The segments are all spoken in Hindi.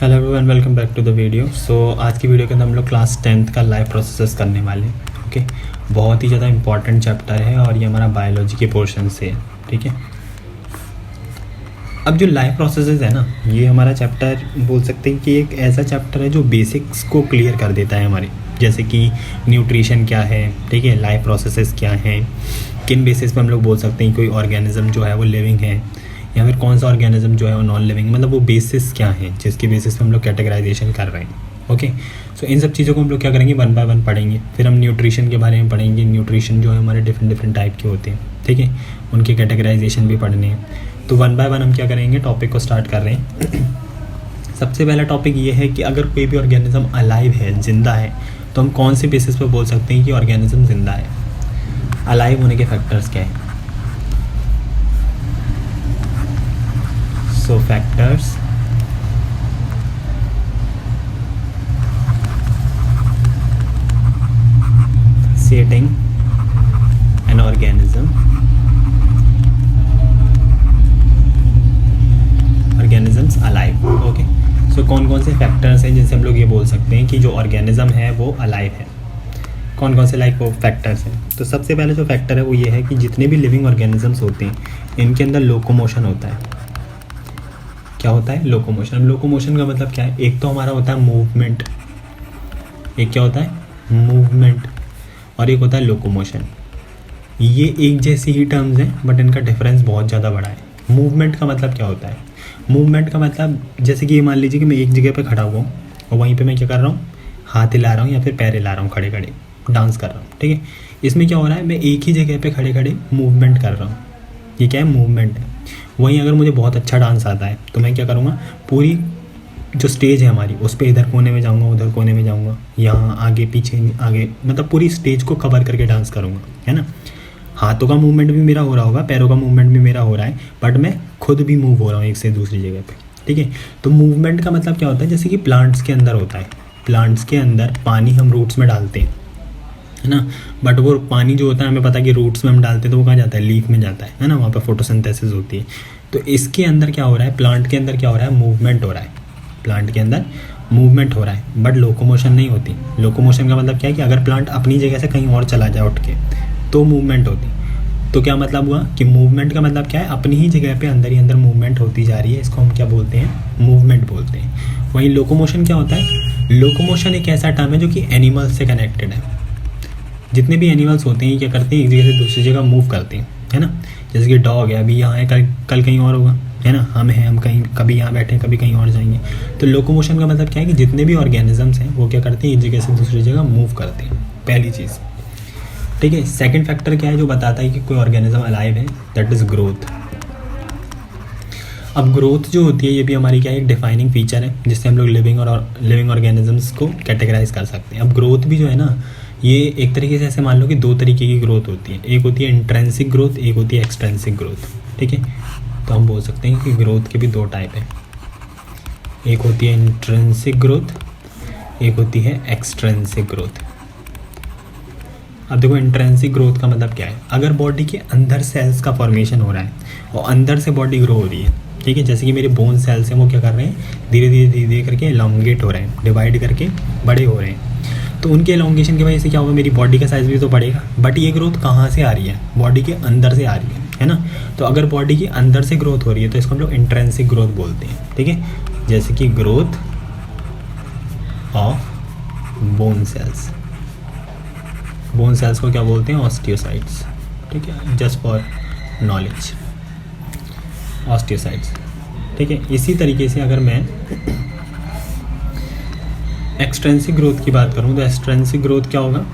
Hello everyone, welcome back to the video. आज की वीडियो के अंदर हम लोग क्लास 10th का लाइफ प्रोसेसेस करने वाले हैं। ओके, बहुत ही ज़्यादा इंपॉर्टेंट चैप्टर है और ये हमारा बायोलॉजी के पोर्शन से है। ठीक है, अब जो लाइफ प्रोसेसेस है ना, ये हमारा चैप्टर बोल सकते हैं कि एक ऐसा चैप्टर है जो बेसिक्स को क्लियर कर देता है हमारे, जैसे कि न्यूट्रिशन क्या है, ठीक है, लाइफ प्रोसेसेस क्या हैं, किन बेसिस पे हम लोग बोल सकते हैं कोई ऑर्गेनिज्म जो है वो लिविंग है या फिर कौन सा ऑर्गेनिज्म जो है वो नॉन लिविंग, मतलब वो बेसिस क्या है जिसके बेसिस पे हम लोग कैटेगराइजेशन कर रहे हैं। ओके, सो इन सब चीज़ों को हम लोग क्या करेंगे, वन बाय वन पढ़ेंगे। फिर हम न्यूट्रिशन के बारे में पढ़ेंगे। न्यूट्रिशन जो है हमारे डिफरेंट टाइप के होते हैं, ठीक है, उनके कैटेगराइजेशन भी पढ़ने हैं। तो वन बाय वन हम क्या करेंगे, टॉपिक को स्टार्ट कर रहे हैं। सबसे पहला टॉपिक ये है कि अगर कोई भी ऑर्गेनिज्म अलाइव है, जिंदा है, तो हम कौन से बेसिस पे बोल सकते हैं कि ऑर्गेनिज्म जिंदा है। अलाइव होने के फैक्टर्स क्या है? So factors stating an organisms alive। Okay, so कौन कौन से फैक्टर्स हैं जिनसे हम लोग ये बोल सकते हैं कि जो ऑर्गेनिज्म है वो अलाइव है। कौन कौन से लाइक वो फैक्टर्स हैं? तो सबसे पहले जो फैक्टर है वो ये है कि जितने भी लिविंग ऑर्गेनिजम्स होते हैं इनके अंदर लोकोमोशन होता है। क्या होता है? लोकोमोशन। लोकोमोशन का मतलब क्या है? एक तो हमारा होता है मूवमेंट, एक क्या होता है? मूवमेंट, और एक होता है लोकोमोशन। ये एक जैसी ही टर्म्स हैं बट इनका डिफरेंस बहुत ज़्यादा बड़ा है। मूवमेंट का मतलब क्या होता है? मूवमेंट का मतलब जैसे कि मान लीजिए कि मैं एक जगह पे खड़ा हुआ हूँ और वहीं पे मैं क्या कर रहा हूँ, हाथ हिला रहा हूँ या फिर पैर हिला रहा हूँ, खड़े खड़े डांस कर रहा हूँ। ठीक है, इसमें क्या हो रहा है, मैं एक ही जगह पे खड़े खड़े मूवमेंट कर रहा हूँ। ये क्या है? मूवमेंट है। वहीं अगर मुझे बहुत अच्छा डांस आता है तो मैं क्या करूँगा, पूरी जो स्टेज है हमारी उस पर इधर कोने में जाऊँगा, उधर कोने में जाऊँगा, यहाँ आगे पीछे आगे, मतलब पूरी स्टेज को कवर करके डांस करूँगा, है ना। हाथों का मूवमेंट भी मेरा हो रहा होगा, पैरों का मूवमेंट भी मेरा हो रहा है, बट मैं खुद भी मूव हो रहा हूँ एक से दूसरी जगह पे। ठीक है, तो मूवमेंट का मतलब क्या होता है? जैसे कि प्लांट्स के अंदर होता है, प्लांट्स के अंदर पानी हम रूट्स में डालते हैं, है ना, बट वो पानी जो होता है हमें पता है कि रूट्स में हम डालते हैं तो वो कहाँ जाता है? लीफ में जाता है ना, वहाँ पर फोटोसिंथेसिस होती है। तो इसके अंदर क्या हो रहा है, प्लांट के अंदर क्या हो रहा है? मूवमेंट हो रहा है। प्लांट के अंदर मूवमेंट हो रहा है बट लोकोमोशन नहीं होती। लोकोमोशन का मतलब क्या है कि अगर प्लांट अपनी जगह से कहीं और चला जाए उठ के तो मूवमेंट होती। तो क्या मतलब हुआ कि मूवमेंट का मतलब क्या है? अपनी ही जगह पे अंदर ही अंदर मूवमेंट होती जा रही है, इसको हम क्या बोलते हैं? मूवमेंट बोलते हैं। वहीं लोकोमोशन क्या होता है? लोकोमोशन एक ऐसा टर्म है जो कि एनिमल्स से कनेक्टेड है। जितने भी एनिमल्स होते हैं क्या करते हैं? एक जगह से दूसरी जगह मूव करते हैं, है ना। जैसे कि डॉग है, अभी यहाँ है, कल कहीं और होगा, है ना। हम कहीं कभी यहाँ बैठे हैं, कभी कहीं और जाएंगे। तो लोकोमोशन का मतलब क्या है कि जितने भी ऑर्गेनिजम्स हैं वो क्या करते हैं? एक जगह से दूसरी जगह मूव करते हैं, पहली चीज़। ठीक है, सेकंड फैक्टर क्या है जो बताता है कि कोई ऑर्गेनिज्म अलाइव है? That is growth. अब ग्रोथ जो होती है ये भी हमारी क्या है? एक डिफाइनिंग फीचर है जिससे हम लोग लिविंग ऑर्गेनिजम्स को कैटेगराइज कर सकते हैं। अब ग्रोथ भी जो है ना, ये एक तरीके से ऐसे मान लो कि दो तरीके की ग्रोथ होती है। एक होती है इंट्रेंसिक ग्रोथ, एक होती है एक्सट्रेंसिक ग्रोथ। ठीक है, तो हम बोल सकते हैं कि ग्रोथ के भी दो टाइप हैं। एक होती है इंट्रेंसिक ग्रोथ, एक होती है एक्सट्रेंसिक ग्रोथ। अब देखो, इंट्रेंसिक ग्रोथ का मतलब क्या है? अगर बॉडी के अंदर सेल्स का फॉर्मेशन हो रहा है और अंदर से बॉडी ग्रो हो रही है, ठीक है, जैसे कि मेरे बोन सेल्स हैं वो क्या कर रहे हैं? धीरे धीरे करके एलोंगेट हो रहे हैं, डिवाइड करके बड़े हो रहे हैं। तो उनके एलोंगेशन की वजह से क्या होगा? मेरी बॉडी का साइज़ भी तो बढ़ेगा। बट ये ग्रोथ कहाँ से आ रही है? बॉडी के अंदर से आ रही है ना। तो अगर बॉडी के अंदर से ग्रोथ हो रही है तो इसको हम लोग इंट्रेंसिक ग्रोथ बोलते हैं। ठीक है, जैसे कि growth of bone cells. Bone cells को क्या बोलते हैं? ऑस्टियोसाइट्स। ठीक है, जस्ट फॉर नॉलेज, ऑस्टियोसाइट्स। ठीक है, इसी तरीके से अगर मैं एक्सट्रेंसिक ग्रोथ की बात करूं तो एक्सट्रेंसिक ग्रोथ क्या होगा?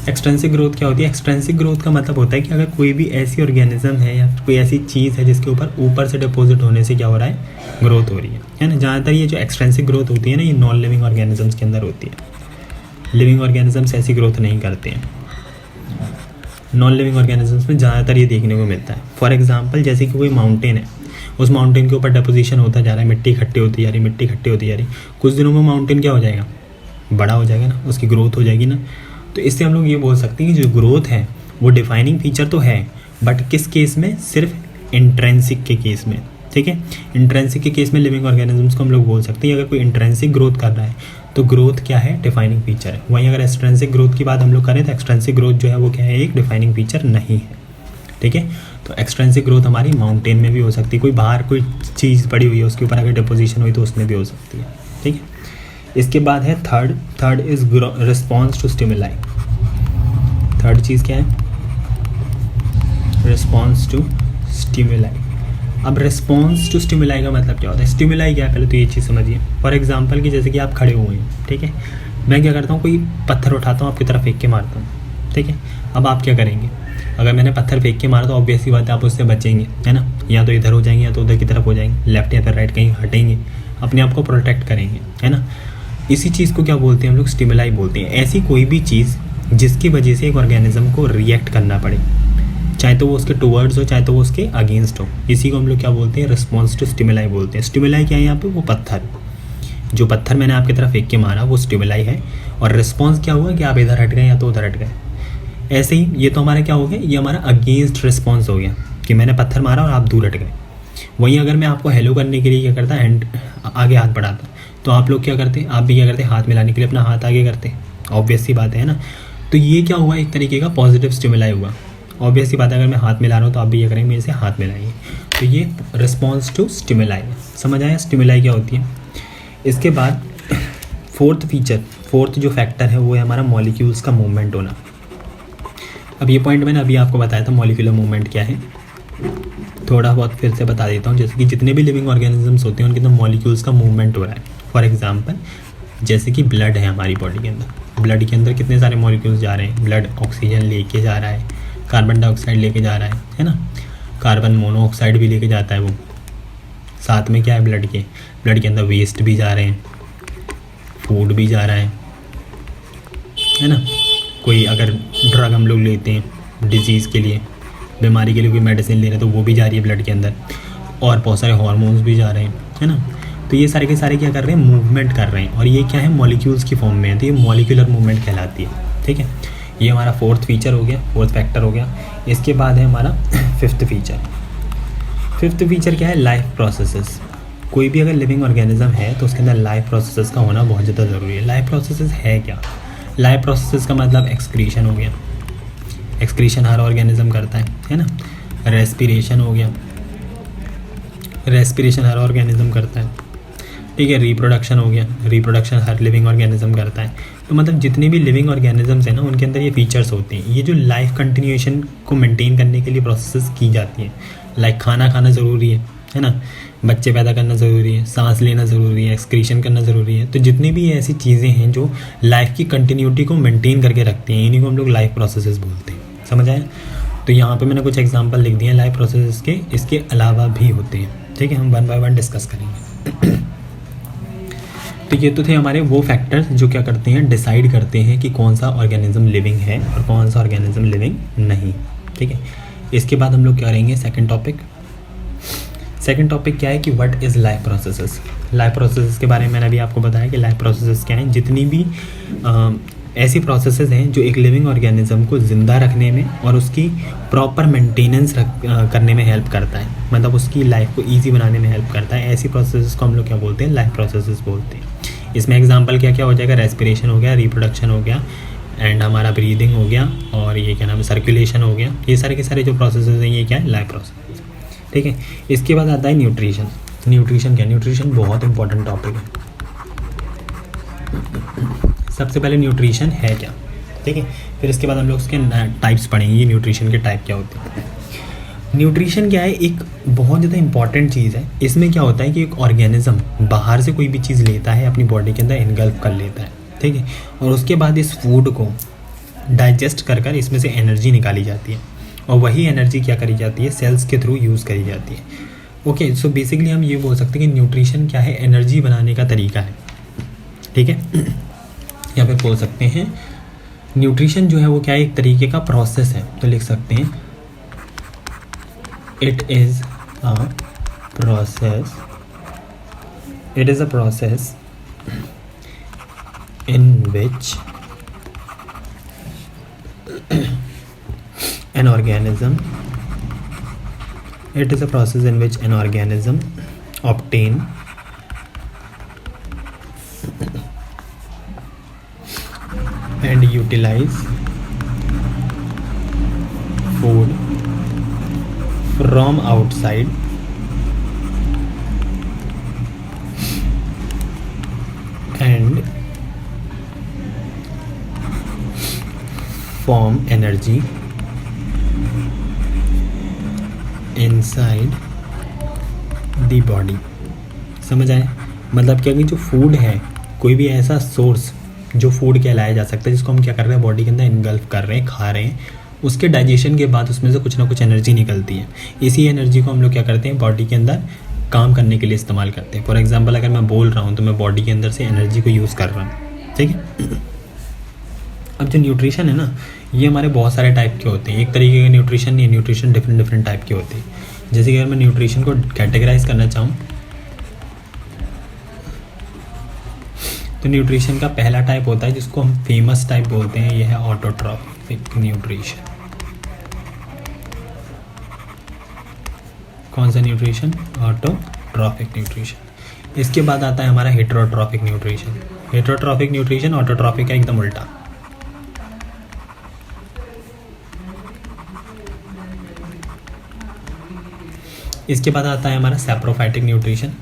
एक्सट्रेंसिक ग्रोथ क्या होती है? एक्सट्रेंसिक ग्रोथ का मतलब होता है कि अगर कोई भी ऐसी ऑर्गेनिज्म है या कोई ऐसी चीज़ है जिसके ऊपर से डिपॉजिट होने से क्या हो रहा है? ग्रोथ हो रही है ना। ज़्यादातर ये जो एक्सट्रेंसिक ग्रोथ होती है ना, ये नॉन लिविंग ऑर्गेनिजम्स के अंदर होती है। लिविंग ऑर्गेनिजम्स ऐसी ग्रोथ नहीं करते हैं। नॉन लिविंग ऑर्गेनिजम्स में ज़्यादातर ये देखने को मिलता है। फॉर एग्जांपल, जैसे कि कोई माउंटेन है, उस माउंटेन के ऊपर डिपोजिशन होता जा रहा है, मिट्टी इकट्ठी होती जा रही, मिट्टी इकट्ठी होती जा रही। कुछ दिनों में माउंटेन क्या हो जाएगा? बड़ा हो जाएगा ना, उसकी ग्रोथ हो जाएगी ना। तो इससे हम लोग ये बोल सकते हैं कि जो ग्रोथ है वो डिफाइनिंग फीचर तो है, बट किस केस में? सिर्फ इंट्रेंसिक के केस में, ठीक है। इंट्रेंसिक के केस में लिविंग ऑर्गेनिजम्स को हम लोग बोल सकते हैं अगर कोई इंट्रेंसिक ग्रोथ कर रहा है तो ग्रोथ क्या है, डिफाइनिंग फीचर है। वहीं अगर एक्सट्रेंसिक ग्रोथ की बात हम लोग करें तो एक्सट्रेंसिक ग्रोथ जो है वो क्या है, एक डिफाइनिंग फीचर नहीं है, ठीक है। तो एक्सट्रेंसिक ग्रोथ हमारी माउंटेन में भी हो सकती है, कोई बाहर कोई चीज़ पड़ी हुई है उसके ऊपर अगर डिपोजिशन हुई तो उसमें भी हो सकती है, ठीक है। इसके बाद है third is response to stimuli. Third चीज़ क्या है, रिस्पॉन्स टू स्टिमुलाई। अब रिस्पॉन्स टू स्टिमुलाई का मतलब क्या होता है, स्टिमुलाई क्या है पहले तो ये चीज़ समझिए। फॉर एग्जांपल कि जैसे कि आप खड़े हुए हैं, ठीक है, मैं क्या करता हूँ, कोई पत्थर उठाता हूँ आपकी तरफ फेंक के मारता हूँ, ठीक है। अब आप क्या करेंगे, अगर मैंने पत्थर फेंक के मारा तो ऑब्वियसली बात है आप उससे बचेंगे, है ना, या तो इधर हो जाएंगे या तो उधर की तरफ हो जाएंगे, लेफ्ट या फिर राइट कहीं हटेंगे, अपने आप को प्रोटेक्ट करेंगे, है ना। इसी चीज़ को क्या बोलते हैं हम लोग, स्टिमुलाई बोलते हैं। ऐसी कोई भी चीज़ जिसकी वजह से एक ऑर्गेनिज्म को रिएक्ट करना पड़े, चाहे तो वो उसके टुवर्ड्स हो चाहे तो वो उसके अगेंस्ट हो, इसी को हम लोग क्या बोलते हैं, रिस्पॉन्स टू स्टिमुलाई बोलते हैं। स्टिमुलाई क्या है यहाँ पे, वो पत्थर, जो पत्थर मैंने आपकी तरफ फेंक के मारा वो स्टिमुलाई है, और रिस्पॉन्स क्या हुआ कि आप इधर हट गए या तो उधर हट गए। ऐसे ही ये तो हमारा क्या हो गया, ये हमारा अगेंस्ट रिस्पॉन्स हो गया कि मैंने पत्थर मारा और आप दूर हट गए। वहीं अगर मैं आपको हेलो करने के लिए क्या करता, हैंड आगे हाथ बढ़ाता, तो आप लोग क्या करते, आप भी क्या करते, हाथ मिलाने के लिए अपना हाथ आगे करते, ऑब्वियस सी बात है ना। तो ये क्या हुआ, एक तरीके का पॉजिटिव स्टिमुलाई हुआ। ऑब्वियस सी बात है अगर मैं हाथ मिला रहा हूँ तो आप भी ये करेंगे, मेरे से हाथ मिलाएंगे, तो ये रिस्पॉन्स टू स्टिमुलाई। समझ आया स्टिमुलाई क्या होती है। इसके बाद फोर्थ जो फैक्टर है वो है हमारा मॉलिक्यूल्स का मूवमेंट होना। अब ये पॉइंट मैंने अभी आपको बताया था, मॉलिक्यूलर मूवमेंट क्या है, थोड़ा बहुत फिर से बता देता हूँ। जैसे कि जितने भी लिविंग ऑर्गेनिजम्स होते हैं उनके अंदर मॉलिक्यूल्स का मूवमेंट हो रहा है। फॉर एग्जांपल जैसे कि ब्लड है हमारी बॉडी के अंदर, ब्लड के अंदर कितने सारे मॉलिक्यूल्स जा रहे हैं, ब्लड ऑक्सीजन लेके जा रहा है, कार्बन डाइऑक्साइड लेके जा रहा है ना, कार्बन मोनोऑक्साइड भी लेके जाता है वो, साथ में क्या है, ब्लड के अंदर वेस्ट भी जा रहे हैं, फूड भी जा रहा है ना। कोई अगर ड्रग हम लोग लेते हैं डिजीज़ के लिए, बीमारी के लिए कोई मेडिसिन ले रहे हैं तो वो भी जा रही है ब्लड के अंदर, और बहुत सारे हार्मोन्स भी जा रहे हैं, है ना। तो ये सारे के सारे क्या कर रहे हैं, मूवमेंट कर रहे हैं, और ये क्या है, मॉलिक्यूल्स की फॉर्म में है, तो ये मॉलिक्यूलर मूवमेंट कहलाती है, ठीक है। ये हमारा फोर्थ फीचर हो गया, फोर्थ फैक्टर हो गया। इसके बाद है हमारा फिफ्थ फीचर क्या है, लाइफ प्रोसेसेस। कोई भी अगर लिविंग ऑर्गेनिज्म है तो उसके अंदर लाइफ प्रोसेसेस का होना बहुत ज़्यादा ज़रूरी है। लाइफ प्रोसेसेस है क्या, लाइफ प्रोसेसेस का मतलब एक्सक्रीशन हो गया, एक्सक्रीशन हर ऑर्गेनिज्म करता है ना। रेस्पिरेशन हो गया, रेस्पिरेशन हर ऑर्गेनिज्म करता है, ठीक है। रिप्रोडक्शन हो गया, रिप्रोडक्शन हर लिविंग ऑर्गेनिज्म करता है। तो मतलब जितने भी लिविंग ऑर्गेनिजम्स हैं ना उनके अंदर ये फीचर्स होते हैं। ये जो लाइफ कंटिन्यूएशन को मेंटेन करने के लिए प्रोसेसेस की जाती हैं, लाइक खाना खाना ज़रूरी है ना, बच्चे पैदा करना ज़रूरी है, सांस लेना ज़रूरी है, एक्सक्रीशन करना ज़रूरी है। तो जितनी भी ऐसी चीज़ें हैं जो लाइफ की कंटिन्यूटी को मेंटेन करके रखती हैं, इन्हीं को हम लोग लाइफ प्रोसेसेस बोलते हैं। समझ आए। तो यहाँ पे मैंने कुछ एग्जांपल लिख दिए हैं लाइफ प्रोसेसेस के, इसके अलावा भी होते हैं, ठीक है। हम वन बाय वन डिस्कस करेंगे। तो ये तो थे हमारे वो फैक्टर्स जो क्या करते हैं, डिसाइड करते हैं कि कौन सा ऑर्गेनिज्म लिविंग है और कौन सा ऑर्गेनिज्म लिविंग नहीं, ठीक है। इसके बाद हम लोग क्या करेंगे, सेकंड टॉपिक क्या है कि what is life processes. Life processes के बारे में मैंने अभी आपको बताया कि लाइफ प्रोसेसेस क्या हैं। जितनी भी ऐसी प्रोसेसेस हैं जो एक लिविंग ऑर्गेनिज्म को ज़िंदा रखने में और उसकी प्रॉपर मेंटेनेंस करने में हेल्प करता है, मतलब उसकी लाइफ को ईजी बनाने में हेल्प करता है। ऐसी प्रोसेसेस को हम लोग क्या बोलते हैं, लाइफ प्रोसेसेस बोलते हैं। इसमें एग्जांपल क्या क्या हो जाएगा, रेस्पिरेशन हो गया, रिप्रोडक्शन हो गया, एंड हमारा ब्रीदिंग हो गया, और ये क्या नाम है, सर्कुलेशन हो गया। ये सारे के सारे जो प्रोसेसेस हैं ये क्या है, लाइफ प्रोसेस, ठीक है। इसके बाद आता है न्यूट्रिशन। न्यूट्रिशन क्या, न्यूट्रिशन बहुत इंपॉर्टेंट टॉपिक है। सबसे पहले न्यूट्रिशन है क्या, ठीक है। फिर इसके बाद हम लोग उसके टाइप्स पढ़ेंगे, न्यूट्रिशन के टाइप क्या होते हैं। न्यूट्रिशन क्या है, एक बहुत ज़्यादा इंपॉर्टेंट चीज़ है। इसमें क्या होता है कि एक ऑर्गेनिज्म बाहर से कोई भी चीज़ लेता है, अपनी बॉडी के अंदर इनगल्फ कर लेता है, ठीक है, और उसके बाद इस फूड को डाइजेस्ट कर कर इसमें से एनर्जी निकाली जाती है, और वही एनर्जी क्या करी जाती है, सेल्स के थ्रू यूज़ करी जाती है। ओके, सो बेसिकली हम ये बोल सकते हैं कि न्यूट्रिशन क्या है, एनर्जी बनाने का तरीका है, ठीक है। या फिर बोल सकते हैं न्यूट्रिशन जो है वो क्या है, एक तरीके का प्रोसेस है। तो लिख सकते हैं it is a process in which an organism obtain and utilize food from outside and form energy inside the body। समझ आए? मतलब क्या कि जो फूड है, कोई भी ऐसा सोर्स जो फूड कहलाया जा सकता है, जिसको हम क्या कर रहे हैं, बॉडी के अंदर इनगल्फ कर रहे हैं, खा रहे हैं, उसके डाइजेशन के बाद उसमें से कुछ ना कुछ एनर्जी निकलती है। इसी एनर्जी को हम लोग क्या करते हैं, बॉडी के अंदर काम करने के लिए इस्तेमाल करते हैं। फॉर एग्जांपल अगर मैं बोल रहा हूँ तो मैं बॉडी के अंदर से एनर्जी को यूज़ कर रहा हूँ, ठीक है। अब जो न्यूट्रिशन है ना, ये हमारे बहुत सारे टाइप के होते हैं। एक तरीके का न्यूट्रिशन नहीं है, न्यूट्रिशन डिफरेंट टाइप के होते हैं। जैसे कि अगर मैं न्यूट्रिशन को कैटेगराइज करना चाहूँ तो न्यूट्रिशन का पहला टाइप होता है जिसको हम फेमस टाइप बोलते हैं, यह है ऑटोट्रॉफिक न्यूट्रिशन। कौन सा न्यूट्रिशन? Autotrophic nutrition. इसके बाद आता है हमारा heterotrophic nutrition. Heterotrophic nutrition autotrophic का एकदम उल्टा। इसके बाद आता है हमारा सैप्रोफाइटिक न्यूट्रिशन।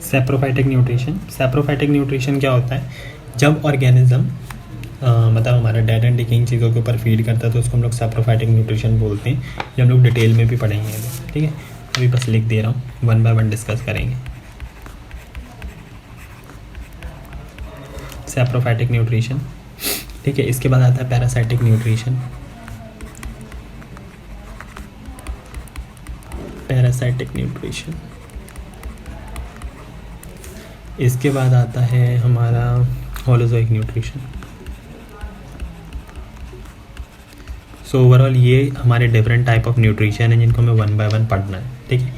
सैप्रोफाइटिक न्यूट्रिशन क्या होता है? जब ऑर्गेनिज्म मतलब हमारा डेड एंड डिकेइंग चीज़ों के ऊपर फीड करता है तो उसको हम लोग सैप्रोफाइटिक न्यूट्रिशन बोलते हैं। ये हम लोग डिटेल में भी पढ़ेंगे अभी, ठीक है। अभी बस लिख दे रहा हूँ, वन बाय वन डिस्कस करेंगे। सैप्रोफाइटिक न्यूट्रिशन, ठीक है। इसके बाद आता है पैरासाइटिक न्यूट्रिशन। इसके बाद आता है हमारा होलोजोइक न्यूट्रिशन। सो ओवरऑल ये हमारे डिफरेंट टाइप ऑफ न्यूट्रिशन है जिनको हमें वन बाय वन पढ़ना है, ठीक है।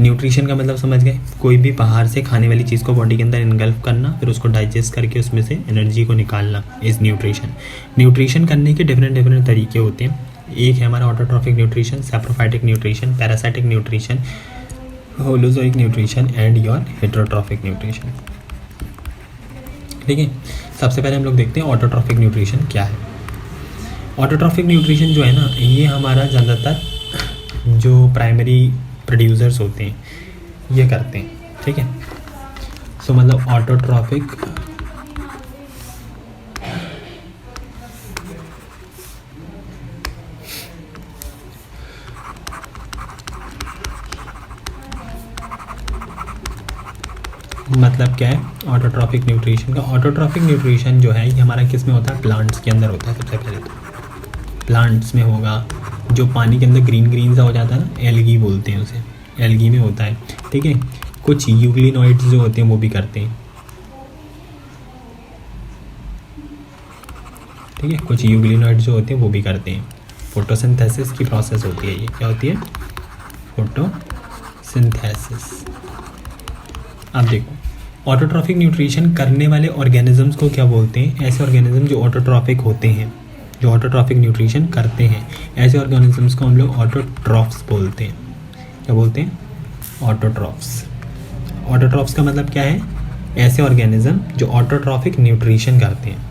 न्यूट्रिशन का मतलब समझ गए, कोई भी बाहर से खाने वाली चीज़ को बॉडी के अंदर इनगल्फ करना, फिर उसको डाइजेस्ट करके उसमें से एनर्जी को निकालना इस न्यूट्रिशन करने के डिफरेंट तरीके होते हैं। एक है हमारा autotrophic nutrition, saprophytic nutrition, parasitic nutrition, holozoic nutrition and your heterotrophic nutrition, ठीक है। सबसे पहले हम लोग देखते हैं ऑटोट्रॉफिक न्यूट्रिशन क्या है। ऑटोट्रॉफिक न्यूट्रिशन जो है ना, ये हमारा ज़्यादातर जो प्राइमरी प्रोड्यूसर्स होते हैं ये करते हैं, ठीक है। सो मतलब ऑटोट्रॉफिक मतलब क्या है ऑटोट्रॉफिक न्यूट्रिशन का? ऑटोट्रॉफिक न्यूट्रिशन जो है ये हमारा किस में होता है? प्लांट्स के अंदर होता है। सबसे पहले तो प्लांट्स में होगा, जो पानी के अंदर ग्रीन सा हो जाता है ना, एल्गी बोलते हैं उसे, एल्गी में होता है, ठीक है। कुछ यूग्लिनोइड्स जो होते हैं वो भी करते हैं, ठीक है। कुछ यूग्लिनोइड्स जो होते हैं वो भी करते हैं। फोटोसिंथेसिस की प्रोसेस होती है, ये क्या होती है? फोटोसिंथेसिस। अब देखो, ऑटोट्रॉफिक न्यूट्रिशन करने वाले ऑर्गेनिजम्स को क्या बोलते हैं? ऐसे ऑर्गेनिज्म जो ऑटोट्रॉफिक होते हैं, जो ऑटोट्रॉफिक न्यूट्रिशन करते हैं, ऐसे ऑर्गेनिजम्स को हम लोग ऑटोट्रॉफ्स बोलते हैं। क्या बोलते हैं? ऑटोट्रॉफ्स। ऑटोट्रॉफ्स का मतलब क्या है? ऐसे ऑर्गेनिज्म जो ऑटोट्रॉफिक न्यूट्रिशन करते हैं।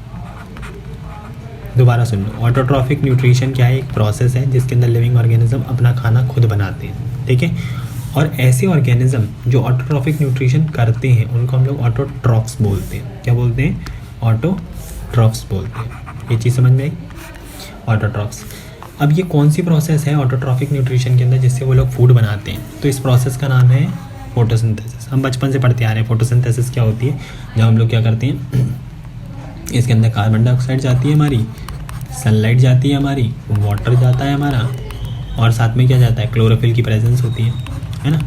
दोबारा सुन लो, ऑटोट्रॉफिक न्यूट्रिशन क्या है? एक प्रोसेस है जिसके अंदर लिविंग ऑर्गेनिज्म अपना खाना खुद बनाते हैं, ठीक है। और ऐसे ऑर्गेनिज्म जो ऑटोट्रॉफिक न्यूट्रिशन करते हैं उनको हम लोग ऑटोट्रॉफ्स बोलते हैं। क्या बोलते हैं? ऑटोट्रॉफ्स बोलते हैं। ये चीज़ समझ में आई? ऑटोट्रॉफ्स। अब ये कौन सी प्रोसेस है ऑटोट्रॉफिक न्यूट्रिशन के अंदर जिससे वो लोग फूड बनाते हैं? तो इस प्रोसेस का नाम है फोटोसिंथेसिस। हम बचपन से पढ़ते आ रहे हैं फोटोसिंथेसिस क्या होती है। जब हम लोग क्या करते हैं, इसके अंदर कार्बन डाइऑक्साइड जाती है हमारी, सनलाइट जाती है हमारी, वाटर जाता है हमारा, और साथ में क्या जाता है? क्लोरोफिल की प्रेजेंस होती है ना।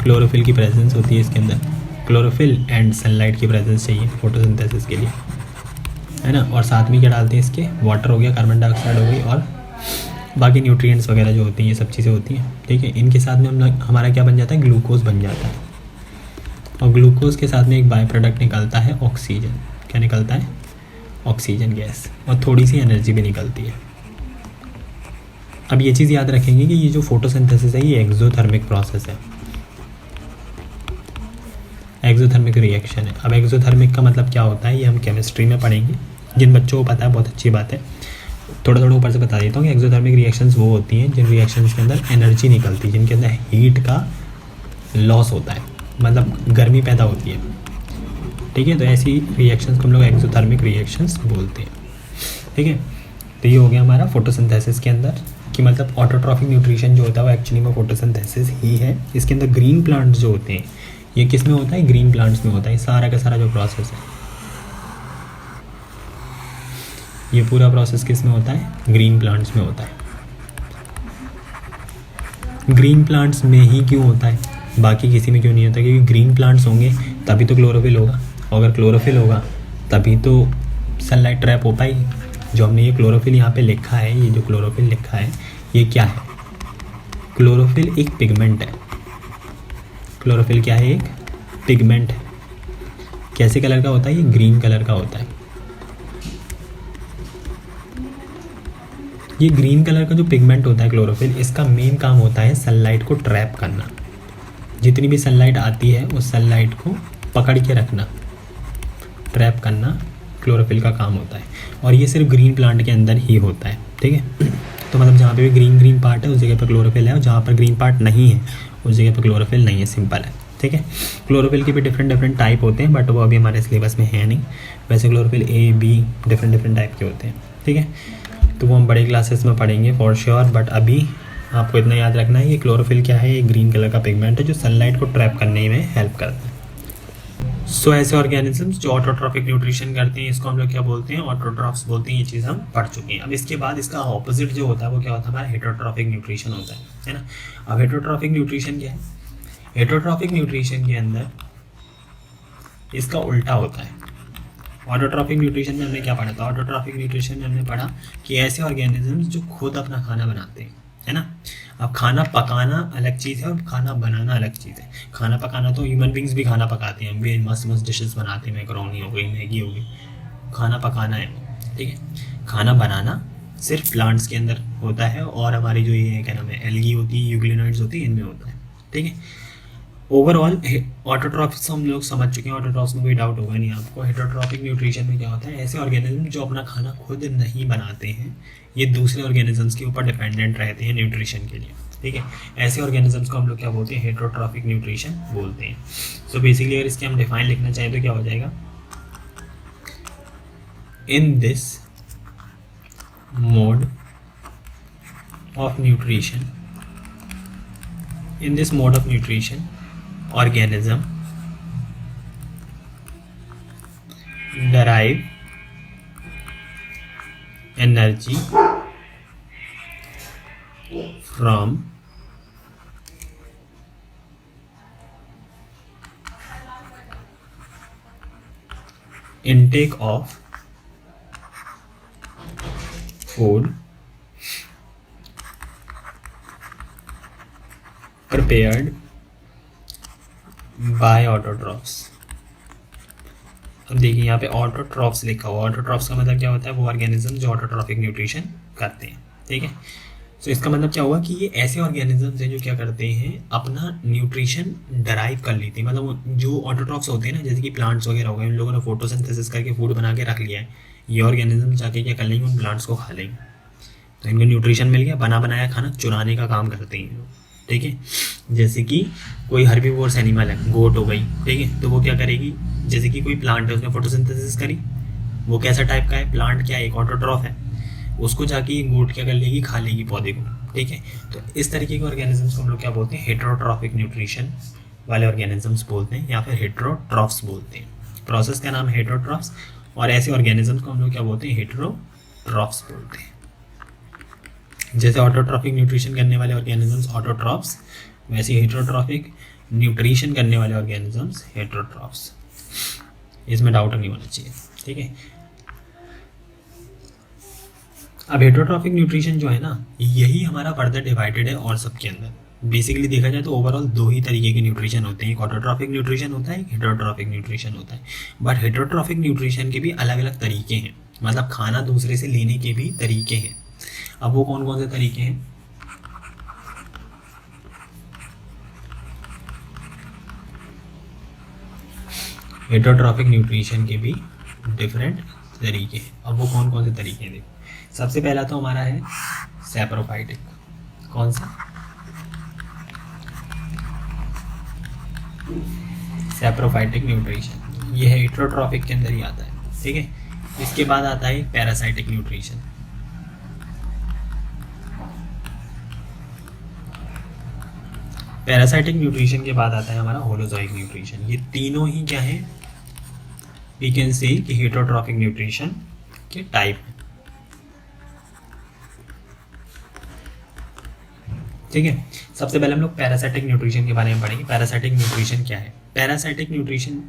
क्लोरोफिल की प्रेजेंस होती है इसके अंदर। क्लोरोफिल एंड सनलाइट की प्रेजेंस चाहिए फोटोसिंथेसिस के लिए, है ना। और साथ में क्या डालते हैं इसके? वाटर हो गया, कार्बन डाइऑक्साइड हो गई, और बाकी न्यूट्रिएंट्स वगैरह जो होती हैं, ये सब चीज़ें होती हैं, ठीक है। इनके साथ में हम लोग हमारा क्या बन जाता है? ग्लूकोज बन जाता है। और ग्लूकोज के साथ में एक बाय प्रोडक्ट निकलता है ऑक्सीजन। क्या निकलता है? Oxygen gas. और थोड़ी सी एनर्जी भी निकलती है, अब ये चीज़ याद रखेंगे कि ये जो फोटोसिंथेसिस है ये एक्सोथर्मिक प्रोसेस है, एक्सोथर्मिक रिएक्शन है। अब एक्सोथर्मिक का मतलब क्या होता है ये हम केमिस्ट्री में पढ़ेंगे, जिन बच्चों को पता है बहुत अच्छी बात है। थोड़ा थोड़ा ऊपर से बता देता हूँ कि एक्सोथर्मिक रिएक्शंस वो होती हैं जिन रिएक्शंस के अंदर एनर्जी निकलती है, जिनके अंदर हीट का लॉस होता है, मतलब गर्मी पैदा होती है, ठीक है। तो ऐसी रिएक्शंस को हम लोग एक्सोथर्मिक रिएक्शंस बोलते हैं, ठीक है। तो ये हो गया हमारा फोटोसिंथेसिस के अंदर कि मतलब ऑटोट्रॉफिक न्यूट्रिशन जो होता है वो एक्चुअली में फोटोसिंथेसिस ही है। इसके अंदर ग्रीन प्लांट्स जो होते हैं ये किस में होता है, ग्रीन प्लांट्स में होता है। सारा का सारा जो प्रोसेस है ये पूरा प्रोसेस किस में होता है, ग्रीन प्लांट्स में होता है। ग्रीन प्लांट्स में ही क्यों होता है, बाकी किसी में क्यों नहीं होता, क्योंकि ग्रीन प्लांट्स होंगे तभी तो क्लोरोफिल होगा, अगर क्लोरोफिल होगा तभी तो सनलाइट ट्रैप हो पाएगी। जो हमने ये क्लोरोफिल यहाँ पे लिखा है, ये जो क्लोरोफिल लिखा है ये क्या है, क्लोरोफिल एक पिगमेंट है। क्लोरोफिल क्या है, एक पिगमेंट है। कैसे कलर का होता है, ये ग्रीन कलर का होता है। ये ग्रीन कलर का जो पिगमेंट होता है क्लोरोफिल, इसका मेन काम होता है सनलाइट को ट्रैप करना। जितनी भी सनलाइट आती है उस सनलाइट को पकड़ के रखना, ट्रैप करना क्लोरोफिल का काम होता है। और ये सिर्फ ग्रीन प्लांट के अंदर ही होता है, ठीक है। तो मतलब जहाँ पे भी ग्रीन ग्रीन पार्ट है उस जगह पर क्लोरोफिल है, और जहाँ पर ग्रीन पार्ट नहीं है उस जगह पर क्लोरोफिल नहीं है, सिंपल है, ठीक है। क्लोरोफिल के भी डिफरेंट टाइप होते हैं, बट वो अभी हमारे सिलेबस में है नहीं। वैसे chlorophyll A, B different type के होते हैं, ठीक है। तो वो हम बड़े क्लासेस में पढ़ेंगे फॉर श्योर, बट अभी आपको इतना याद रखना है ये क्लोरोफिल क्या है, ये ग्रीन कलर का पिगमेंट है जो सनलाइट को ट्रैप करने में हेल्प करता है। सो ऐसे ऑर्गेनिजम्स जो ऑटोट्रॉफिक न्यूट्रिशन करते हैं इसको हम लोग क्या बोलते हैं, ऑटोट्रॉफ्स बोलते हैं। ये चीज़ हम पढ़ चुके हैं। अब इसके बाद इसका ऑपोजिट जो होता है वो क्या होता है, हमारा हेटरोट्रॉफिक न्यूट्रिशन होता है ना। अब हेटरोट्रॉफिक न्यूट्रिशन क्या है, हेटरोट्रॉफिक न्यूट्रिशन के अंदर इसका उल्टा होता है। ऑटोट्रॉफिक न्यूट्रिशन में हमने क्या पढ़ा था, ऑटोट्रॉफिक न्यूट्रिशन में हमने पढ़ा कि ऐसे ऑर्गेनिजम्स जो खुद अपना खाना बनाते हैं, है ना। अब खाना पकाना अलग चीज़ है और खाना बनाना अलग चीज़ है। खाना पकाना तो ह्यूमन बींग्स भी खाना पकाते हैं, हम भी मस्त मस्त डिशेस बनाते हैं, मैकरोनी हो गई, मैगी हो गई, खाना पकाना है, ठीक है। खाना बनाना सिर्फ प्लांट्स के अंदर होता है, और हमारी जो ये क्या नाम है एल्गी होती है, यूग्लिनॉइड्स होती है, इनमें होता है, ठीक है। ओवरऑल ऑटोट्रॉफ्स हम लोग समझ चुके हैं, ऑटोट्रॉफ्स में कोई डाउट होगा नहीं आपको। हेटरोट्रॉफिक न्यूट्रिशन में क्या होता है, ऐसे ऑर्गेनिज्म जो अपना खाना खुद नहीं बनाते हैं, ये दूसरे ऑर्गेनिजम्स के ऊपर डिपेंडेंट रहते हैं न्यूट्रिशन के लिए, ठीक है। ऐसे ऑर्गेनिजम्स को हम लोग क्या बोलते हैं, हेटरोट्रॉफिक न्यूट्रिशन बोलते हैं। सो बेसिकली अगर इसके हम डिफाइन लिखना चाहें तो क्या हो जाएगा, in this mode of nutrition, in this mode of nutrition organism derive energy from intake of food prepared by autotrophs। अब देखिए यहाँ पे ऑटोट्रॉफ्स लिखा हुआ, ऑटोट्रॉफ्स का मतलब क्या होता है, वो ऑर्गेनिज्म जो ऑटोट्रॉफिक न्यूट्रिशन करते हैं, ठीक है। तो इसका मतलब क्या हुआ कि ये ऐसे ऑर्गेनिजम्स हैं जो क्या करते हैं, अपना न्यूट्रिशन डराइव कर लेते हैं। मतलब जो ऑटोट्रॉफ्स होते हैं ना, जैसे कि प्लांट्स वगैरह हो गए, इन लोगों ने फोटोसिंथेसिस करके फूड बना के रख लिया है, ये ऑर्गेनिज्म जाके क्या कर लेंगे, उन प्लांट्स को खा लेंगे, तो इनको न्यूट्रिशन मिल गया। बना बनाया खाना चुराने का काम करते हैं, ठीक है। जैसे कि कोई हर्बीवोरस एनिमल है, गोट हो गई, ठीक है, तो वो क्या करेगी, जैसे कि कोई प्लांट है उसने फोटोसिंथेसिस करी, वो कैसा टाइप का है, प्लांट क्या है, एक ऑटोट्रॉफ है, उसको जाके गोट क्या कर लेगी, खा लेगी पौधे को, ठीक है। तो इस तरीके के ऑर्गेनिजम्स को हम लोग क्या बोलते हैं, हेटरोट्रॉफिक न्यूट्रिशन वाले ऑर्गेनिजम्स बोलते हैं, या फिर हेटरोट्रॉफ्स बोलते हैं। प्रोसेस का नाम है हेटरोट्रॉफ्स, और ऐसे ऑर्गेनिजम्स को हम लोग क्या बोलते हैं, हेटरोट्रॉफ्स बोलते हैं। जैसे ऑटोट्रॉफिक न्यूट्रिशन करने वाले ऑर्गेनिजम्स ऑटोट्रॉफ्स, वैसे हेटरोट्रॉफिक न्यूट्रिशन करने वाले ऑर्गेनिजम्स हेटरोट्रॉफ्स। इसमें डाउट नहीं होना चाहिए, ठीक है। अब हेटरोट्रॉफिक न्यूट्रिशन जो है ना, यही हमारा फर्दर डिवाइडेड है और सबके अंदर। बेसिकली देखा जाए तो ओवरऑल दो ही तरीके के न्यूट्रिशन होते हैं, एक ऑटोट्रॉफिक न्यूट्रिशन होता है, एक हेटरोट्रॉफिक न्यूट्रिशन होता है। बट हेटरोट्रॉफिक न्यूट्रिशन के भी अलग अलग तरीके हैं, मतलब खाना दूसरे से लेने के भी तरीके हैं। अब वो कौन कौन से तरीके हैं, हेटरोट्रॉफिक न्यूट्रिशन के भी डिफरेंट तरीके हैं। अब वो कौन कौन से तरीके हैं देखो। सबसे पहला तो हमारा है सैप्रोफाइटिक। कौन सा? सैप्रोफाइटिक न्यूट्रिशन, ये है हेटरोट्रॉफिक के अंदर ही आता है, ठीक है। इसके बाद आता है पैरासाइटिक न्यूट्रिशन। पैरासाइटिक न्यूट्रिशन के बाद आता है हमारा होलोजोइक न्यूट्रिशन। ये तीनों ही क्या है, वी कैन से कि हेटरोट्रॉफिक न्यूट्रिशन के टाइप है, ठीक है। सबसे पहले हम लोग पैरासाइटिक न्यूट्रिशन के बारे में पढ़ेंगे। पैरासाइटिक न्यूट्रिशन क्या है? पैरासाइटिक न्यूट्रिशन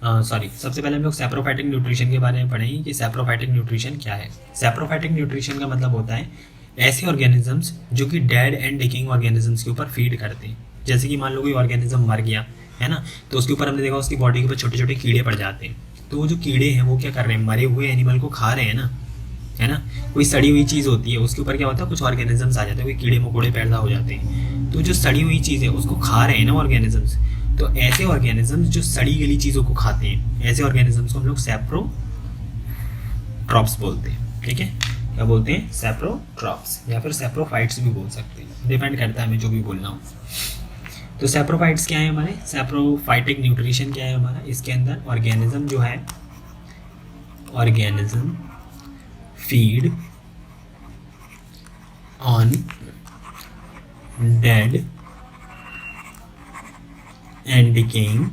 सबसे पहले हम लोग सैप्रोफाइटिक न्यूट्रिशन के बारे में पढ़ेंगे कि सैप्रोफाइटिक न्यूट्रिशन क्या है। सैप्रोफाइटिक न्यूट्रिशन का मतलब होता है ऐसे ऑर्गेनिजम्स जो कि डेड एंड डिकिंग ऑर्गेनिजम्स के ऊपर फीड करते हैं। जैसे कि मान लो कोई ऑर्गेनिज्म मर गया है ना, तो उसके ऊपर हमने देखा उसकी बॉडी के ऊपर छोटे छोटे कीड़े पड़ जाते हैं। तो वो जो कीड़े हैं वो क्या कर रहे हैं, मरे हुए एनिमल को खा रहे हैं ना, है ना। कोई सड़ी हुई चीज़ होती है, उसके ऊपर क्या होता है, कुछ ऑर्गेनिजम्स आ जाते हैं, कोई कीड़े मकोड़े पैदा हो जाते हैं। तो जो सड़ी हुई चीज़ है उसको खा रहे हैं ना ऑर्गेनिजम्स। तो ऐसे ऑर्गेनिजम्स जो सड़ी गली चीज़ों को खाते हैं, ऐसे ऑर्गेनिजम्स को हम लोग सैप्रोट्रॉप्स बोलते हैं, ठीक है। क्या बोलते हैं? सैप्रोट्रॉप्स, या फिर सैप्रोफाइट्स भी बोल सकते हैं, डिपेंड करता है मैं जो भी बोल रहा हूँ। तो सैप्रोफाइट्स क्या है हमारे? सैप्रोफाइटिक न्यूट्रिशन क्या है हमारा? इसके अंदर ऑर्गेनिज्म जो है, organism feed on dead and decaying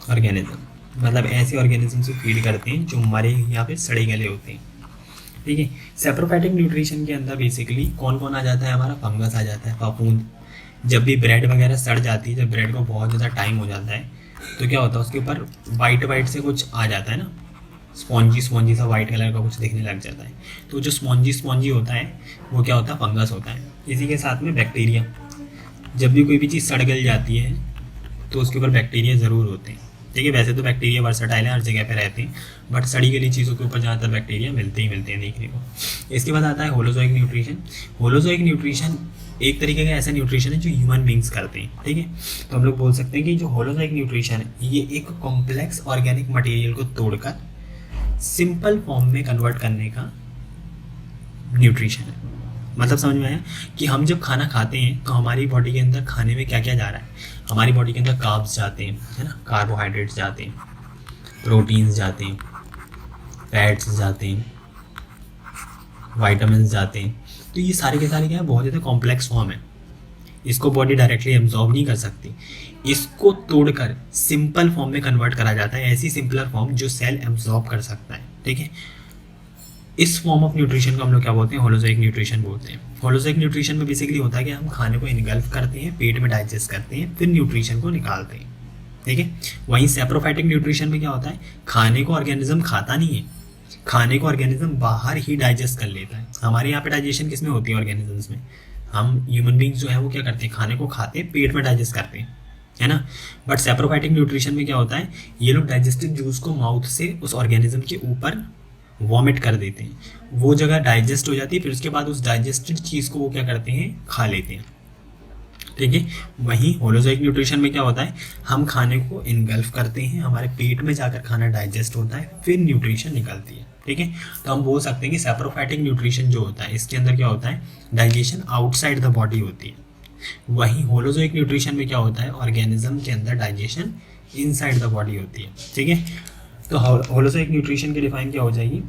organism, मतलब ऐसे ऑर्गेनिज्म से फीड करते हैं जो मरे या फिर सड़े गले होते हैं, ठीक है। सैप्रोफाइटिक न्यूट्रिशन के अंदर बेसिकली कौन कौन आ जाता है हमारा? फंगस आ जाता है, फफूंद। जब भी ब्रेड वगैरह सड़ जाती है, जब ब्रेड को बहुत ज़्यादा टाइम हो जाता है, तो क्या होता है उसके ऊपर वाइट वाइट से कुछ आ जाता है ना, स्पॉन्जी स्पॉन्जी सा वाइट कलर का कुछ दिखने लग जाता है। तो जो स्पॉन्जी स्पॉन्जी होता है वो क्या होता है? फंगस होता है। इसी के साथ में बैक्टीरिया, जब भी कोई भी चीज़ सड़ गल जाती है तो उसके ऊपर बैक्टीरिया ज़रूर होते हैं, ठीक है। वैसे तो बैक्टीरिया वर्सेटाइल है, हर जगह पे रहते हैं, बट सड़ी गली चीज़ों के ऊपर ज़्यादातर बैक्टीरिया मिलते हैं देखने को। इसके बाद आता है होलोजोइक न्यूट्रिशन। होलोजोइक न्यूट्रिशन एक तरीके का ऐसा न्यूट्रिशन है जो ह्यूमन बींग्स करते हैं, ठीक है। तो हम लोग बोल सकते हैं कि जो होलोजोइक न्यूट्रिशन है ये एक कॉम्प्लेक्स ऑर्गेनिक मटेरियल को तोड़कर सिंपल फॉर्म में कन्वर्ट करने का न्यूट्रिशन है। मतलब समझ में आया कि हम जब खाना खाते हैं तो हमारी बॉडी के अंदर खाने में क्या क्या जा रहा है? हमारी बॉडी के अंदर कार्ब्स जाते हैं, है ना, कार्बोहाइड्रेट्स जाते हैं, प्रोटीन्स जाते हैं, फैट्स जाते हैं, वाइटामिन जाते हैं। तो ये सारे के सारे क्या है? बहुत ज़्यादा कॉम्प्लेक्स फॉर्म है, इसको बॉडी डायरेक्टली एब्जॉर्ब नहीं कर सकती। इसको तोड़कर सिंपल फॉर्म में कन्वर्ट करा जाता है, ऐसी सिंपलर फॉर्म जो सेल एब्जॉर्ब कर सकता है, ठीक है। इस फॉर्म ऑफ न्यूट्रिशन को हम लोग क्या बोलते हैं? होलोजोइक न्यूट्रिशन बोलते हैं। होलोजोइक न्यूट्रिशन में बेसिकली होता है कि हम खाने को इनगल्फ करते हैं, पेट में डाइजेस्ट करते हैं, फिर न्यूट्रिशन को निकालते हैं, ठीक है। वहीं सैप्रोफाइटिक न्यूट्रिशन में क्या होता है? खाने को ऑर्गेनिज्म खाता नहीं है, खाने को ऑर्गेनिज्म बाहर ही डाइजेस्ट कर लेता है। हमारे यहाँ पे डाइजेशन किस में होती है? ऑर्गेनिजम्स में। हम ह्यूमन बींग्स जो है वो क्या करते हैं? खाने को खाते हैं, पेट में डाइजेस्ट करते हैं, है ना। बट सैप्रोफाइटिक न्यूट्रिशन में क्या होता है? ये लोग डाइजेस्टिव जूस को माउथ से उस ऑर्गेनिज्म के ऊपर वॉमिट कर देते हैं, वो जगह डाइजेस्ट हो जाती है, फिर उसके बाद उस डाइजेस्टेड चीज़ को वो क्या करते हैं? खा लेते हैं, ठीक है। वहीं होलोजोइक न्यूट्रिशन में क्या होता है? हम खाने को इनगल्फ करते हैं, हमारे पेट में जाकर खाना डाइजेस्ट होता है, फिर न्यूट्रिशन निकलती है, ठीक है। तो हम बोल सकते हैं कि सैप्रोफाइटिक न्यूट्रिशन जो होता है इसके अंदर क्या होता है? डाइजेशन आउटसाइड द बॉडी होती है। वहीं होलोजोइक न्यूट्रिशन में क्या होता है? ऑर्गेनिज्म के अंदर डाइजेशन इनसाइड द बॉडी होती है, ठीक है। तो होलोजोइक न्यूट्रिशन की डिफाइन क्या हो जाएगी?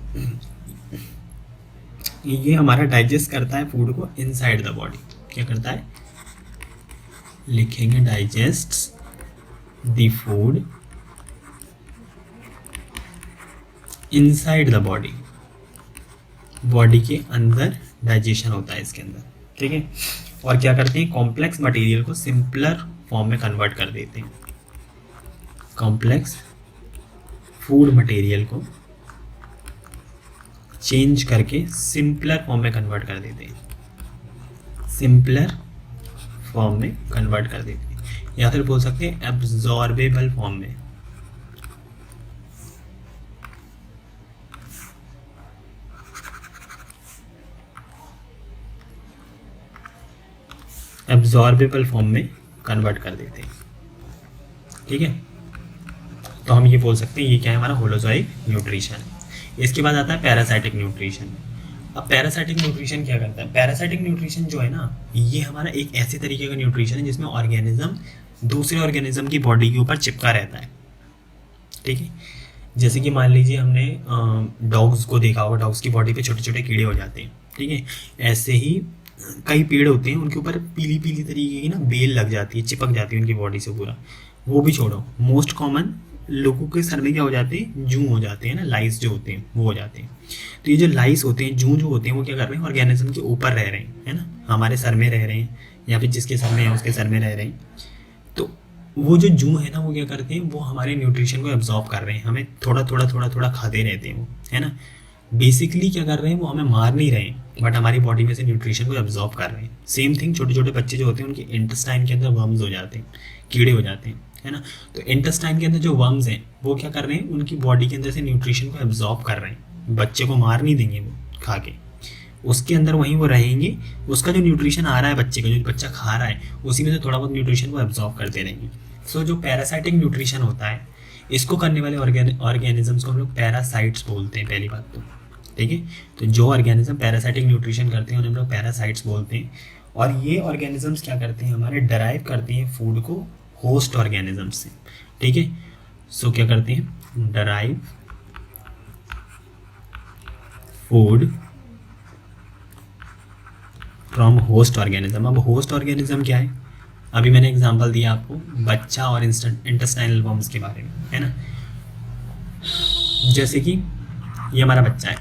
ये हमारा डाइजेस्ट करता है फूड को इनसाइड द बॉडी। क्या करता है? लिखेंगे digest the food inside the body, body के अंदर डाइजेशन होता है इसके अंदर, ठीक है। और क्या करते हैं? कॉम्प्लेक्स मटेरियल को सिंपलर फॉर्म में कन्वर्ट कर देते हैं, कॉम्प्लेक्स फूड मटेरियल को चेंज करके सिंपलर फॉर्म में कन्वर्ट कर देते हैं, सिंपलर फॉर्म में कन्वर्ट कर देते हैं, या फिर बोल सकते हैं एब्जॉर्बेबल फॉर्म में। एब्जॉर्बेबल फॉर्म में कन्वर्ट कर देते हैं, ठीक है। तो हम ये बोल सकते हैं ये क्या है, हमारा होलोजोइक न्यूट्रिशन है। इसके बाद आता है पैरासाइटिक न्यूट्रिशन। अब पैरासाइटिक न्यूट्रिशन क्या करता है? पैरासाइटिक न्यूट्रिशन जो है ना, ये हमारा एक ऐसे तरीके का न्यूट्रिशन है जिसमें ऑर्गेनिज्म दूसरे ऑर्गेनिज्म की बॉडी के ऊपर चिपका रहता है, ठीक है। जैसे कि मान लीजिए हमने डॉग्स को देखा होगा, डॉग्स की बॉडी पे छोटे छोटे कीड़े हो जाते हैं, ठीक है। ऐसे ही कई पेड़ होते हैं, उनके ऊपर पीली पीली तरीके की ना बेल लग जाती है, चिपक जाती है उनकी बॉडी से पूरा। वो भी छोड़ो, मोस्ट कॉमन लोगों के सर में क्या हो जाते हैं, जूं हो जाते हैं ना, लाइस जो होते हैं वो हो जाते हैं। तो ये जो लाइस होते हैं, जूं जो होते हैं, वो क्या कर रहे हैं, ऑर्गेनिज्म के ऊपर रह रहे हैं, है ना, हमारे सर में रह रहे हैं या फिर जिसके सर में है उसके सर में रह रहे हैं। तो वो जो जूं है ना, वो क्या करते हैं, वो हमारे न्यूट्रिशन को एब्जॉर्ब कर रहे हैं, हमें थोड़ा थोड़ा खाते रहते हैं वो, है ना। बेसिकली क्या कर रहे हैं, वो हमें मार नहीं रहे हैं, बट हमारी बॉडी में से न्यूट्रिशन को एब्जॉर्ब कर रहे हैं। सेम थिंग छोटे छोटे बच्चे जो होते हैं, उनके इंटेस्टाइन के अंदर वर्म्स हो जाते हैं, कीड़े हो जाते हैं, है ना। तो इंटेस्टाइन के अंदर जो वर्म्स हैं, वो क्या कर रहे हैं, उनकी बॉडी के अंदर से न्यूट्रिशन को एब्जॉर्ब कर रहे हैं। बच्चे को मार नहीं देंगे वो खा के, उसके अंदर वहीं वो रहेंगे, उसका जो न्यूट्रिशन आ रहा है बच्चे का, जो बच्चा खा रहा है, उसी में से थोड़ा बहुत न्यूट्रिशन को एब्जॉर्ब करते रहेंगे। सो जो पैरासाइटिक न्यूट्रिशन होता है, इसको करने वाले ऑर्गेनिजम्स को हम लोग पैरासाइट्स बोलते हैं, पहली बात तो, ठीक है। तो जो ऑर्गेनिज्म पैरासाइटिक न्यूट्रिशन करते हैं उन्हें हम लोग पैरासाइट्स बोलते हैं। और ये ऑर्गेनिजम्स क्या करते हैं, हमारे डराइव करते हैं फूड को होस्ट ऑर्गेनिजम्स से, ठीक है। सो क्या करते हैं, derive food from host organism. अब होस्ट ऑर्गेनिज्म क्या है, अभी मैंने एग्जांपल दिया आपको बच्चा और इंटेस्टाइनल वर्म्स के बारे में, है ना। जैसे कि ये हमारा बच्चा है,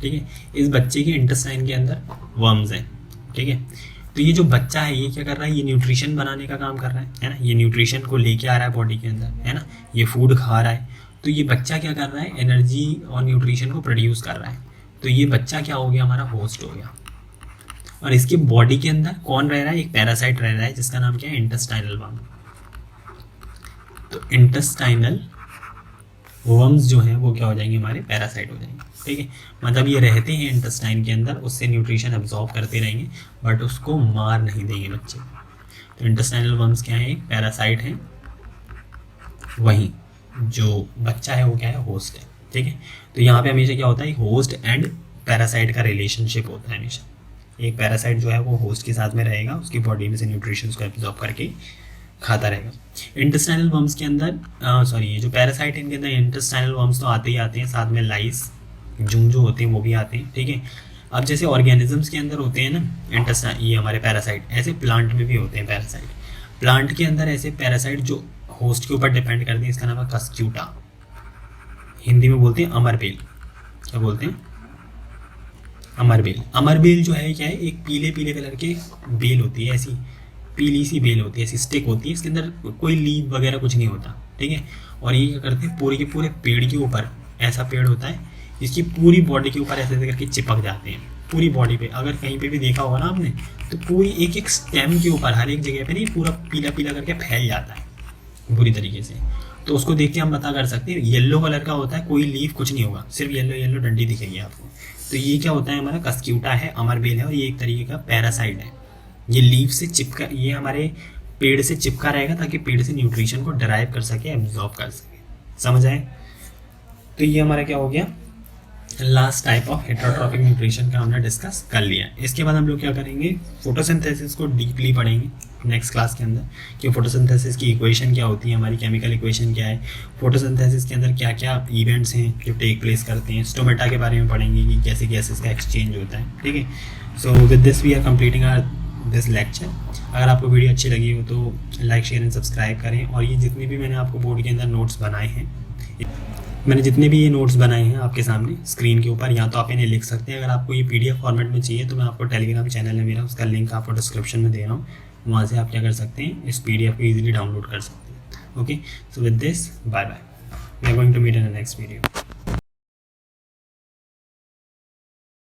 ठीक है, इस बच्चे के इंटेस्टाइन के अंदर वर्म्स हैं, ठीक है। तो ये जो बच्चा है, ये क्या कर रहा है, ये न्यूट्रिशन बनाने का काम कर रहा है ना, ये न्यूट्रिशन को लेके आ रहा है बॉडी के अंदर, है ना, ये फूड खा रहा है। तो ये बच्चा क्या कर रहा है, एनर्जी और न्यूट्रिशन को प्रोड्यूस कर रहा है। तो ये बच्चा क्या हो गया, हमारा होस्ट हो गया। और इसके बॉडी के अंदर कौन रह रहा है, एक पैरासाइट रह रहा है जिसका नाम क्या है, इंटेस्टाइनल वर्म। तो इंटेस्टाइनल वर्म्स जो हैं वो क्या हो जाएंगे, हमारे पैरासाइट हो जाएंगे, ठीक है। मतलब ये रहते हैं इंटेस्टाइन के अंदर, उससे न्यूट्रिशन एब्जॉर्ब करते रहेंगे, बट उसको मार नहीं देंगे बच्चे। तो इंटेस्टाइनल वर्म्स क्या है, पैरासाइट हैं, वहीं जो बच्चा है वो क्या है, होस्ट है, ठीक है। तो यहाँ पे हमेशा क्या होता है, होस्ट एंड पैरासाइट का रिलेशनशिप होता है हमेशा। एक पैरासाइट जो है वो होस्ट के साथ में रहेगा, उसकी बॉडी में से न्यूट्रिशन को एब्जॉर्ब करके खाता रहेगा। इंटेस्टाइनल वर्म्स के अंदर ये जो पैरासाइट है, इनके अंदर इंटेस्टाइनल वर्म्स तो आते ही आते हैं, साथ में लाइस जूं जो होते हैं वो भी आते हैं, ठीक है। अब जैसे ऑर्गेनिजम्स के अंदर होते हैं ना इंटेस्टाइन, ये हमारे पैरासाइट, ऐसे प्लांट में भी होते हैं पैरासाइट। प्लांट के अंदर ऐसे पैरासाइट जो होस्ट के ऊपर डिपेंड करते हैं, इसका नाम है कस्क्यूटा, हिंदी में बोलते हैं अमरबेल। क्या बोलते हैं, अमरबेल। अमरबेल जो है क्या है, एक पीले पीले कलर के बेल होती है, ऐसी पीली सी बेल होती है, ऐसी स्टिक होती है, इसके अंदर कोई लीव वगैरह कुछ नहीं होता, ठीक है। और ये क्या करते हैं, पूरे के पूरे पेड़ के ऊपर, ऐसा पेड़ होता है इसकी पूरी बॉडी के ऊपर ऐसे करके चिपक जाते हैं, पूरी बॉडी पे। अगर कहीं पे भी देखा होगा ना आपने, तो पूरी एक एक स्टेम के ऊपर हर एक जगह पे नहीं, पूरा पीला पीला करके फैल जाता है बुरी तरीके से। तो उसको देख के हम पता कर सकते हैं, येलो कलर का होता है, कोई लीफ कुछ नहीं होगा, सिर्फ येलो येलो डंडी दिखेगी आपको। तो ये क्या होता है, हमारा कस्क्यूटा है, अमरबेल है, और ये एक तरीके का पैरासाइट है। ये लीफ से चिपका, ये हमारे पेड़ से चिपका रहेगा ताकि पेड़ से न्यूट्रिशन को डराइव कर सके, एब्जॉर्ब कर सके। समझ आए? तो ये हमारा क्या हो गया, last type of heterotrophic nutrition का हमने डिस्कस कर लिया। इसके बाद हम लोग क्या करेंगे, फोटोसिंथेसिस को डीपली पढ़ेंगे नेक्स्ट क्लास के अंदर, कि फोटोसिंथेसिस की इक्वेशन क्या होती है, हमारी केमिकल इक्वेशन क्या है, फोटोसिंथेसिस के अंदर क्या क्या इवेंट्स हैं जो टेक प्लेस करते हैं। स्टोमेटा के बारे में पढ़ेंगे कि कैसे गैसेस का एक्सचेंज होता है, ठीक है। So with this we are completing this lecture. अगर आपको वीडियो अच्छी लगी हो तो लाइक शेयर एंड सब्सक्राइब करें। और ये जितने भी मैंने आपको बोर्ड के अंदर नोट्स बनाए हैं, मैंने जितने भी ये नोट्स बनाए हैं आपके सामने स्क्रीन के ऊपर, या तो आप इन्हें लिख सकते हैं। अगर आपको ये PDF फॉर्मेट में चाहिए तो मैं आपको टेलीग्राम चैनल है मेरा, उसका लिंक आपको डिस्क्रिप्शन में दे रहा हूँ, वहाँ से आप क्या कर सकते हैं, इस PDF को ईजिली डाउनलोड कर सकते हैं। Okay, so with this bye bye, we are going to meet in the next video.